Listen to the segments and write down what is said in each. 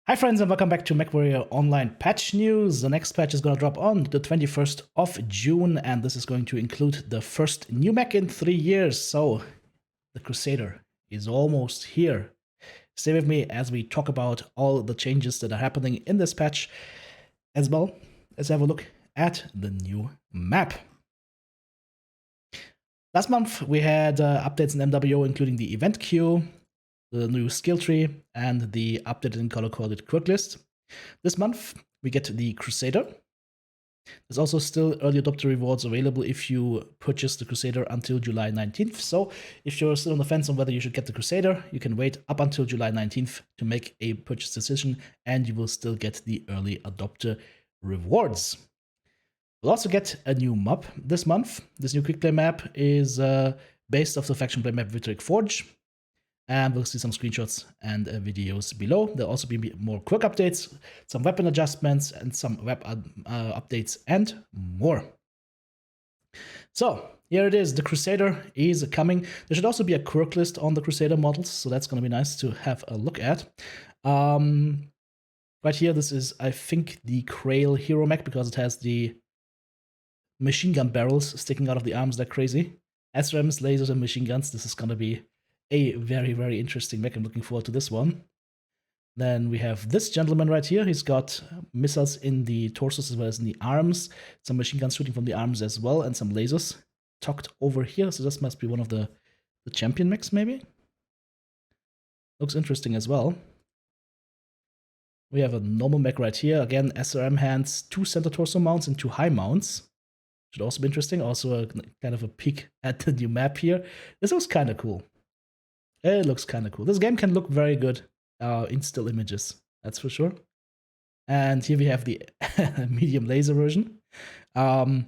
Hi friends and welcome back to Mechwarrior Online patch news. The next patch is going to drop on the 21st of June and this is going to include the first new mech in 3 years. So the Crusader is almost here. Stay with me as we talk about all the changes that are happening in this patch, as well as have a look at the new map. Last month we had updates in MWO including the event queue, the new skill tree, and the updated and color-coded quirk list. This month, we get the Crusader. There's also still early adopter rewards available if you purchase the Crusader until July 19th. So if you're still on the fence on whether you should get the Crusader, you can wait up until July 19th to make a purchase decision, and you will still get the early adopter rewards. We'll also get a new map this month. This new quick play map is based off the faction play map Vitric Forge. And we'll see some screenshots and videos below. There'll also be more quirk updates, some weapon adjustments, and some web updates, and more. So here it is. The Crusader is coming. There should also be a quirk list on the Crusader models, so that's going to be nice to have a look at. Right here, this is, I think, the Krail hero mech because it has the machine gun barrels sticking out of the arms like crazy. SRMs, lasers, and machine guns. This is going to be a very, very interesting mech. I'm looking forward to this one. Then we have this gentleman right here. He's got missiles in the torsos as well as in the arms. Some machine guns shooting from the arms as well, and some lasers tucked over here. So this must be one of the champion mechs, maybe? Looks interesting as well. We have a normal mech right here. Again, SRM hands, 2 center torso mounts and 2 high mounts. Should also be interesting. Also a kind of a peek at the new map here. This looks kind of cool. It looks kind of cool. This game can look very good in still images, that's for sure. And here we have the medium laser version. Don't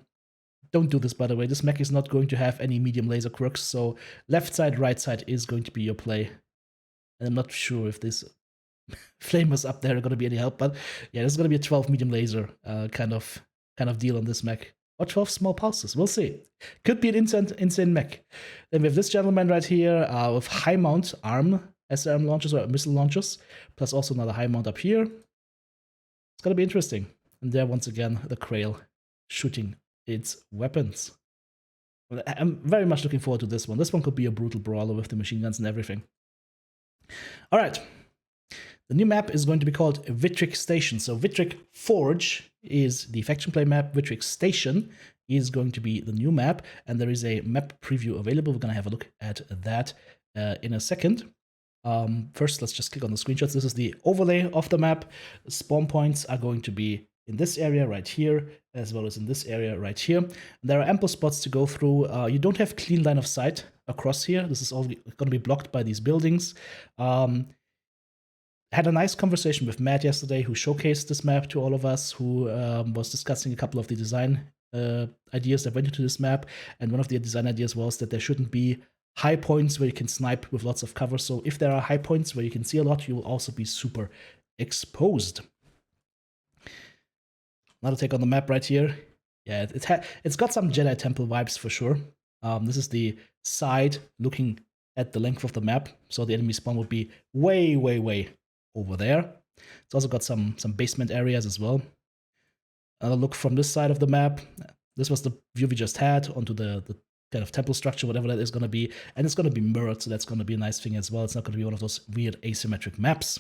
do this, by the way. This mech is not going to have any medium laser quirks, so left side, right side is going to be your play. And I'm not sure if this flamers up there are going to be any help, but yeah, this is going to be a 12 medium laser kind of deal on this mech. Or 12 small pulses, we'll see. Could be an insane mech. Then we have this gentleman right here with high mount arm SRM launchers or missile launchers, plus also another high mount up here. It's gonna be interesting. And there, once again, the Krail shooting its weapons. I'm very much looking forward to this one. This one could be a brutal brawler with the machine guns and everything. All right. The new map is going to be called Victrix Station. So Vitric Forge is the faction play map. Victrix Station is going to be the new map, and there is a map preview available. We're going to have a look at that in a second. First, let's just click on the screenshots. This is the overlay of the map. Spawn points are going to be in this area right here, as well as in this area right here. There are ample spots to go through. You don't have clean line of sight across here. This is all going to be blocked by these buildings. Had a nice conversation with Matt yesterday, who showcased this map to all of us, who was discussing a couple of the design ideas that went into this map. And one of the design ideas was that there shouldn't be high points where you can snipe with lots of cover. So if there are high points where you can see a lot, you will also be super exposed. Another take on the map right here. Yeah, it's got some Jedi Temple vibes for sure. This is the side looking at the length of the map. So the enemy spawn would be way, way, way over there. It's also got some basement areas as well. Another look from this side of the map. This was the view we just had onto the kind of temple structure, whatever that is going to be. And it's going to be mirrored, so that's going to be a nice thing as well. It's not going to be one of those weird asymmetric maps.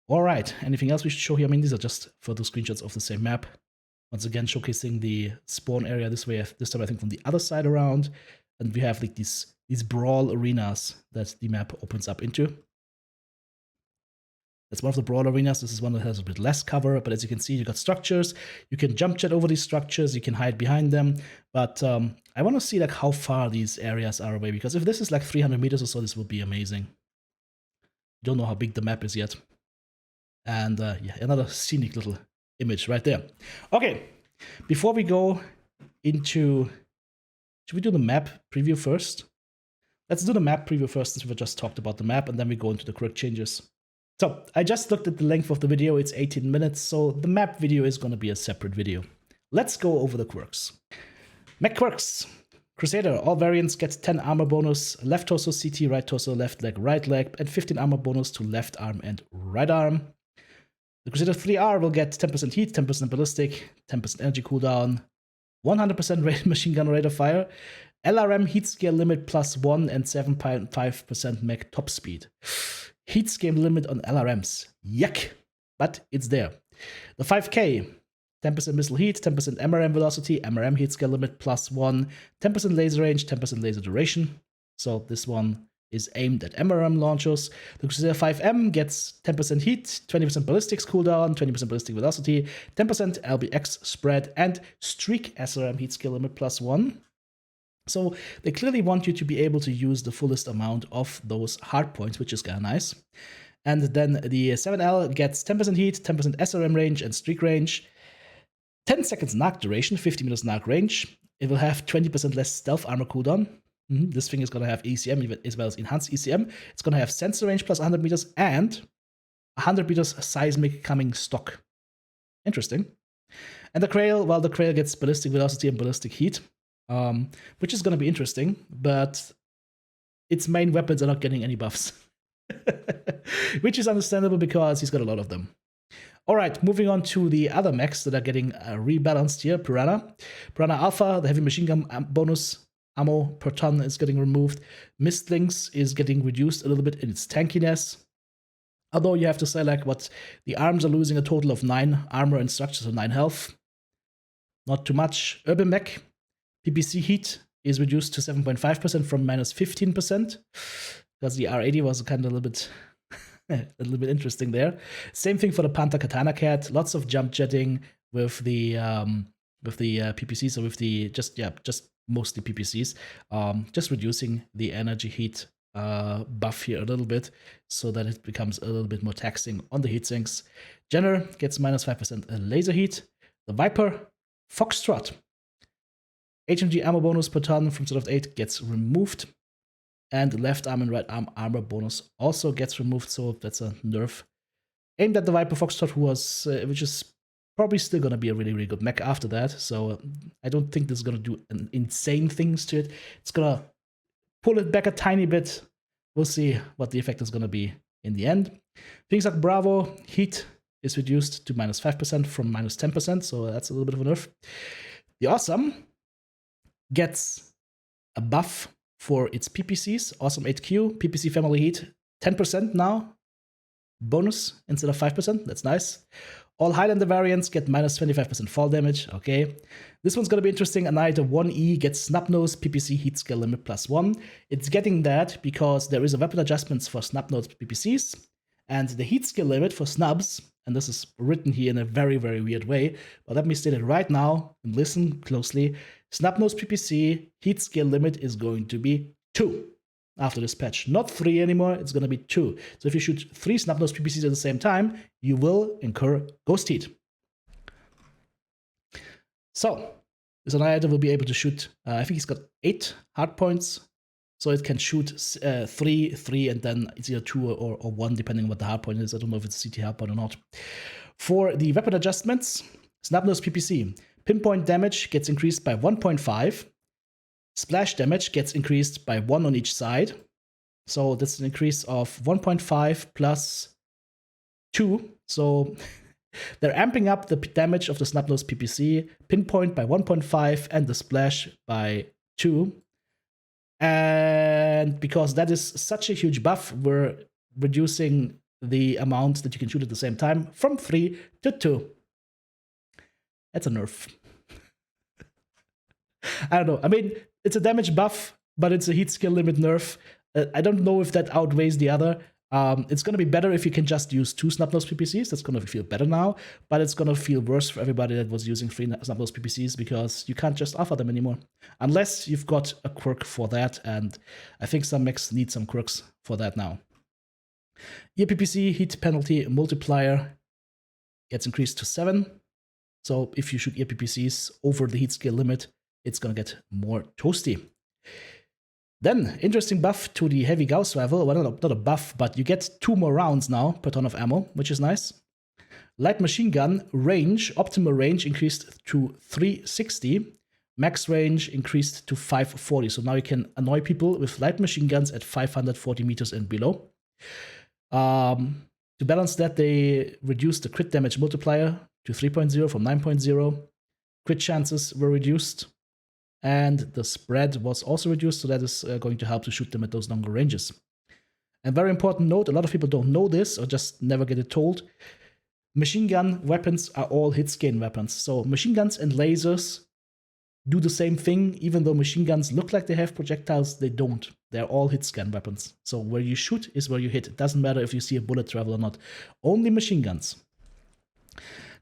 All right, anything else we should show here? I mean, these are just photo screenshots of the same map. Once again, showcasing the spawn area this way, this time I think from the other side around. And we have like these brawl arenas that the map opens up into. That's one of the Brawl Arenas. This is one that has a bit less cover, but as you can see, you got structures. You can jump jet over these structures. You can hide behind them. But I want to see like how far these areas are away, because if this is like 300 meters or so, this will be amazing. Don't know how big the map is yet. And yeah, another scenic little image right there. Okay, before we go into, should we do the map preview first? Let's do the map preview first, since we just talked about the map, and then we go into the quirk changes. So I just looked at the length of the video. It's 18 minutes, so the map video is going to be a separate video. Let's go over the quirks. Mech quirks. Crusader, all variants get 10 armor bonus, left torso CT, right torso, left leg, and 15 armor bonus to left arm and right arm. The Crusader 3R will get 10% heat, 10% ballistic, 10% energy cooldown, 100% machine gun rate of fire, LRM heat scale limit +1, and 7.5% mech top speed. Heat scale limit on LRMs. Yuck! But it's there. The 5K, 10% missile heat, 10% MRM velocity, MRM heat scale limit +1, 10% laser range, 10% laser duration. So this one is aimed at MRM launchers. The Crusader 5M gets 10% heat, 20% ballistics cooldown, 20% ballistic velocity, 10% LBX spread, and streak SRM heat scale limit +1. So they clearly want you to be able to use the fullest amount of those hard points, which is kind of nice. And then the 7L gets 10% heat, 10% SRM range and streak range, 10 seconds narc duration, 50 meters narc range. It will have 20% less stealth armor cooldown. This thing is going to have ECM as well as enhanced ECM. It's going to have sensor range plus 100 meters and 100 meters seismic coming stock. Interesting. And the Krail, well, the Krail gets ballistic velocity and ballistic heat, which is going to be interesting, but its main weapons are not getting any buffs. Which is understandable because he's got a lot of them. Alright, moving on to the other mechs that are getting rebalanced here. Piranha Alpha, the heavy machine gun bonus ammo per ton is getting removed. Mistlings is getting reduced a little bit in its tankiness. Although you have to say, like, what the arms are losing a total of 9 armor and structure, so 9 health. Not too much. Urban Mech, PPC heat is reduced to 7.5% from -15%. Because the R80 was kind of a little bit interesting there. Same thing for the Panther Katana Cat. Lots of jump jetting with the PPCs, so with the just mostly PPCs. Just reducing the energy heat buff here a little bit so that it becomes a little bit more taxing on the heatsinks. Jenner gets -5% laser heat. The Viper Foxtrot, HMG ammo bonus per ton from sort of 8 gets removed. And left arm and right arm armor bonus also gets removed, so that's a nerf. Aimed at the Viper Foxtrot, which is probably still going to be a really, really good mech after that, so I don't think this is going to do insane things to it. It's going to pull it back a tiny bit. We'll see what the effect is going to be in the end. Things like Bravo, heat is reduced to -5% from -10%, so that's a little bit of a nerf. The Awesome gets a buff for its PPCs, Awesome 8Q, PPC family heat, 10% now, bonus instead of 5%, that's nice. All Highlander variants get -25% fall damage, okay. This one's gonna be interesting. Annihilator 1E gets Snubnose, PPC heat scale limit +1. It's getting that because there is a weapon adjustments for Snubnose PPCs, and the heat scale limit for Snubs, and this is written here in a very, very weird way, but let me state it right now and listen closely. Snubnose PPC heat scale limit is going to be 2 after this patch. Not 3 anymore, it's going to be 2. So if you shoot 3 Snubnose PPCs at the same time, you will incur ghost heat. So, this Annihilator will be able to shoot, I think he's got 8 hard points. So it can shoot 3, and then it's either 2 or 1, depending on what the hard point is. I don't know if it's a CT hard point or not. For the weapon adjustments, Snubnose PPC. Pinpoint damage gets increased by 1.5. Splash damage gets increased by 1 on each side. So that's an increase of 1.5 plus 2. So they're amping up the damage of the Snubnose PPC, pinpoint by 1.5, and the splash by 2. And because that is such a huge buff, we're reducing the amount that you can shoot at the same time from 3 to 2. That's a nerf. I don't know. I mean, it's a damage buff, but it's a heat skill limit nerf. I don't know if that outweighs the other. It's going to be better if you can just use 2 Snubnose PPCs. That's going to feel better now, but it's going to feel worse for everybody that was using 3 Snubnose PPCs because you can't just offer them anymore. Unless you've got a quirk for that, and I think some mechs need some quirks for that now. EPPC heat penalty multiplier gets increased to 7. So if you shoot EPPCs over the heat skill limit, it's going to get more toasty. Then, interesting buff to the heavy Gauss rifle. Well, not a buff, but you get 2 more rounds now per ton of ammo, which is nice. Light machine gun range, optimal range increased to 360, Max range increased to 540. So now you can annoy people with light machine guns at 540 meters and below. To balance that, they reduced the crit damage multiplier to 3.0 from 9.0. Crit chances were reduced, and the spread was also reduced, so that is going to help to shoot them at those longer ranges. And very important note, a lot of people don't know this or just never get it told. Machine gun weapons are all hit scan weapons. So machine guns and lasers do the same thing. Even though machine guns look like they have projectiles, they don't. They're all hit scan weapons. So where you shoot is where you hit. It doesn't matter if you see a bullet travel or not. Only machine guns.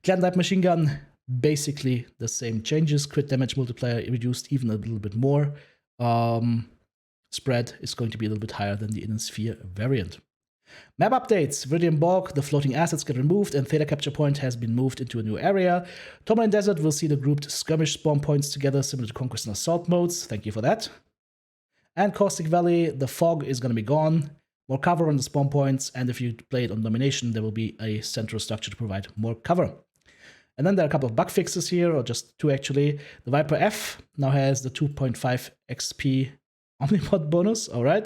Clan type machine gun, basically the same changes. Crit damage multiplier reduced even a little bit more. Spread is going to be a little bit higher than the Inner Sphere variant. Map updates. Viridian Bog, the floating assets get removed, and Theta Capture Point has been moved into a new area. Tourmaline Desert will see the grouped skirmish spawn points together, similar to Conquest and Assault modes. Thank you for that. And Caustic Valley, the fog is going to be gone. More cover on the spawn points, and if you play it on Domination, there will be a central structure to provide more cover. And then there are a couple of bug fixes here, or just two actually. The Viper F now has the 2.5 XP Omnipod bonus, alright.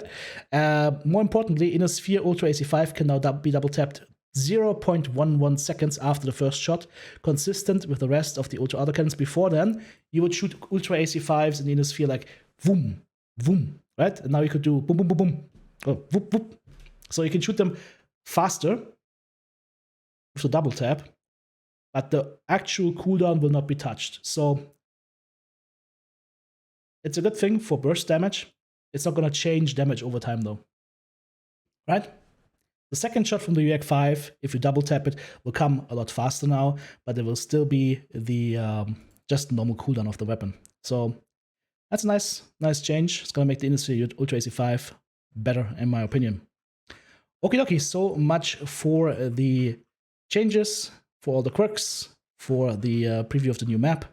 More importantly, Inner Sphere Ultra AC5 can now be double tapped 0.11 seconds after the first shot, consistent with the rest of the Ultra autocannons. Before then, you would shoot Ultra AC5s in the Inner Sphere like boom, boom, right? And now you could do boom, boom, boom, boom, or whoop, whoop. So you can shoot them faster with the double tap, but the actual cooldown will not be touched. So it's a good thing for burst damage. It's not going to change damage over time, though. Right? The second shot from the UAC-5, if you double tap it, will come a lot faster now, but there will still be the just normal cooldown of the weapon. So that's a nice change. It's going to make the Inner Sphere Ultra AC5 better, in my opinion. Okie dokie, so much for the changes, for all the quirks, for the preview of the new map,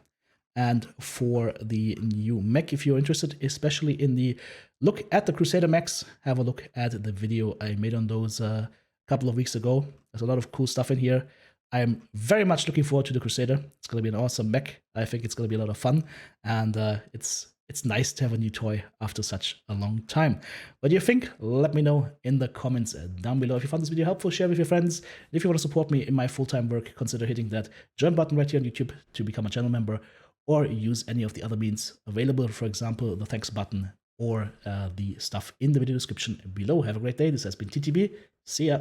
and for the new mech. If you're interested, especially in the look at the Crusader mechs, have a look at the video I made on those a couple of weeks ago. There's a lot of cool stuff in here. I'm very much looking forward to the Crusader. It's going to be an awesome mech. I think it's going to be a lot of fun, and it's nice to have a new toy after such a long time. What do you think? Let me know in the comments down below. If you found this video helpful, share with your friends. And if you want to support me in my full-time work, consider hitting that join button right here on YouTube to become a channel member, or use any of the other means available, for example, the thanks button or the stuff in the video description below. Have a great day. This has been TTB. See ya.